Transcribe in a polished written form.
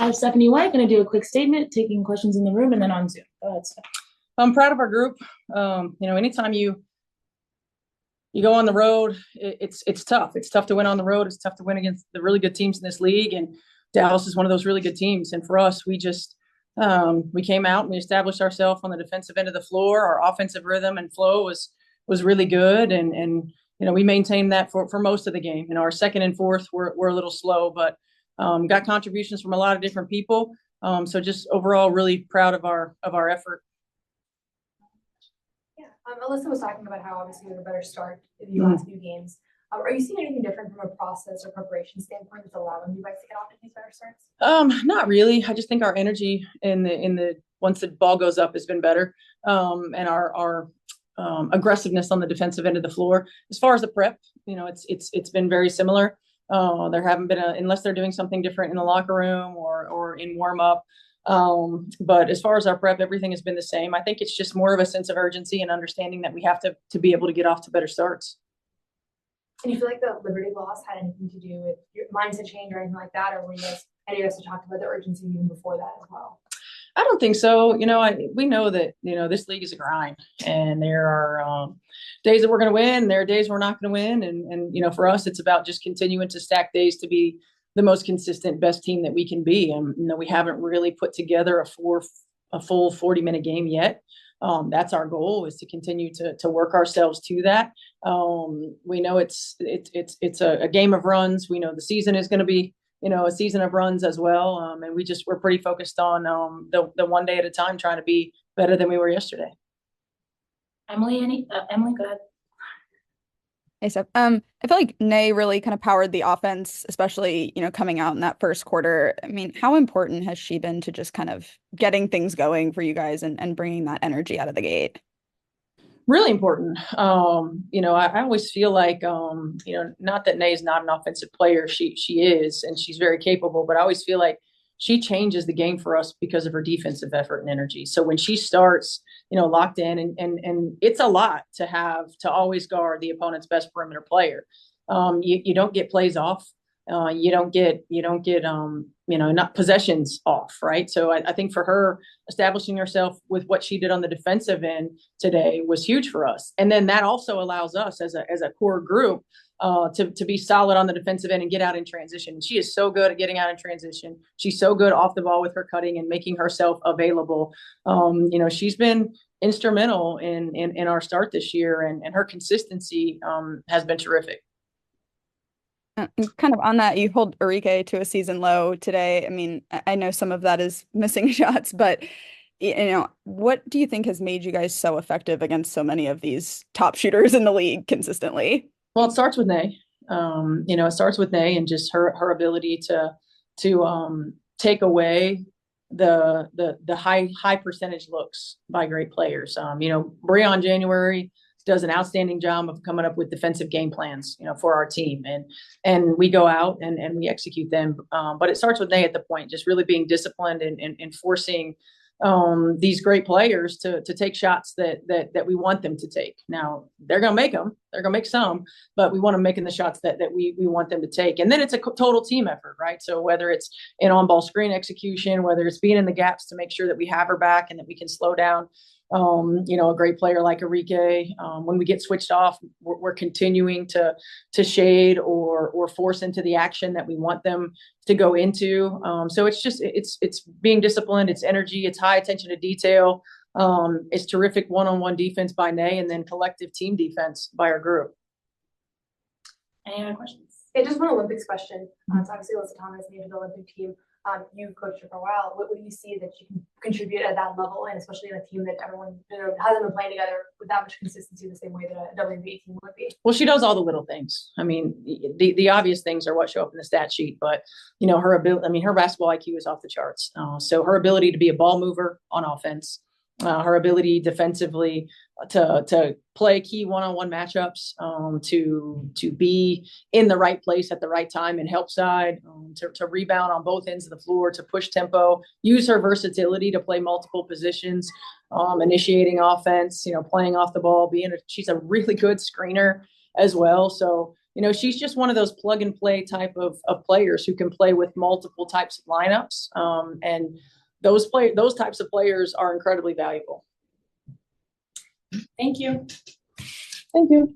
I have Stephanie White going to do a quick statement, taking questions in the room and then on Zoom. Go ahead, Steph. I'm proud of our group. Anytime you go on the road, it's tough. It's tough to win on the road. It's tough to win against the really good teams in this league. And Dallas is one of those really good teams. And for us, we came out and we established ourselves on the defensive end of the floor. Our offensive rhythm and flow was really good. And we maintained that for most of the game. Our second and fourth were a little slow, but got contributions from a lot of different people. So just overall, really proud of our effort. Yeah, Alyssa was talking about how obviously you had a better start in the last few games. Are you seeing anything different from a process or preparation standpoint that's allowing you guys to get off to these better starts? Not really. I just think our energy in the once the ball goes up has been better, and our aggressiveness on the defensive end of the floor. As far as the prep, it's been very similar. There haven't been unless they're doing something different in the locker room or in warm up. But as far as our prep, everything has been the same. I think it's just more of a sense of urgency and understanding that we have to be able to get off to better starts. And you feel like the Liberty loss had anything to do with your mindset change or anything like that? Or were you guys, any of us talked about the urgency even before that as well? I don't think so. We know that, this league is a grind, and there are days that we're going to win. There are days we're not going to win. And for us, it's about just continuing to stack days to be the most consistent, best team that we can be. And, we haven't really put together a full 40-minute game yet. That's our goal, is to continue to work ourselves to that. We know it's a game of runs. We know the season is going to be, a season of runs as well. And we're pretty focused on the one day at a time, trying to be better than we were yesterday. Emily, go ahead. Hey, Steph. I feel like Nay really kind of powered the offense, especially, coming out in that first quarter. I mean, how important has she been to just kind of getting things going for you guys and bringing that energy out of the gate? Really important. I always feel like, not that Nay's not an offensive player. She is, and she's very capable, but I always feel like she changes the game for us because of her defensive effort and energy. So when she starts, locked in, and it's a lot to always guard the opponent's best perimeter player. You don't get plays off. You don't get not possessions off, right? So I think for her, establishing herself with what she did on the defensive end today was huge for us. And then that also allows us as a core group to be solid on the defensive end and get out in transition. And she is so good at getting out in transition. She's so good off the ball with her cutting and making herself available. She's been instrumental in our start this year, and her consistency has been terrific. Kind of on that, you hold Enrique to a season low today. I mean, I know some of that is missing shots, but what do you think has made you guys so effective against so many of these top shooters in the league consistently? Well, it starts with Nay. It starts with Nay and just her ability to take away the high percentage looks by great players. Breon January does an outstanding job of coming up with defensive game plans, for our team, and we go out and we execute them. But it starts with Nay at the point, just really being disciplined and forcing these great players to take shots that we want them to take. Now they're going to make them, they're going to make some, but we want them making the shots that we want them to take. And then it's a total team effort, right? So whether it's an on-ball screen execution, whether it's being in the gaps to make sure that we have her back and that we can slow down, a great player like Enrique, when we get switched off, we're continuing to shade or force into the action that we want them to go into. So it's being disciplined, it's energy, it's high attention to detail. It's terrific one-on-one defense by Nay, and then collective team defense by our group. Any other questions? Yeah, just one Olympics question. So obviously Alyssa Thomas made the Olympic team. You've coached her for a while. What do you see that you can contribute at that level, and especially in a team that everyone hasn't been playing together with that much consistency the same way that a WNBA team would be? Well, she does all the little things. I mean, the obvious things are what show up in the stat sheet, but her ability. I mean, her basketball IQ is off the charts. So her ability to be a ball mover on offense, her ability defensively to play key one-on-one matchups, to be in the right place at the right time and help side, to rebound on both ends of the floor, to push tempo, use her versatility to play multiple positions, initiating offense, playing off the ball, she's a really good screener as well. So, you know, she's just one of those plug and play type of players who can play with multiple types of lineups. And those types of players are incredibly valuable. Thank you. Thank you.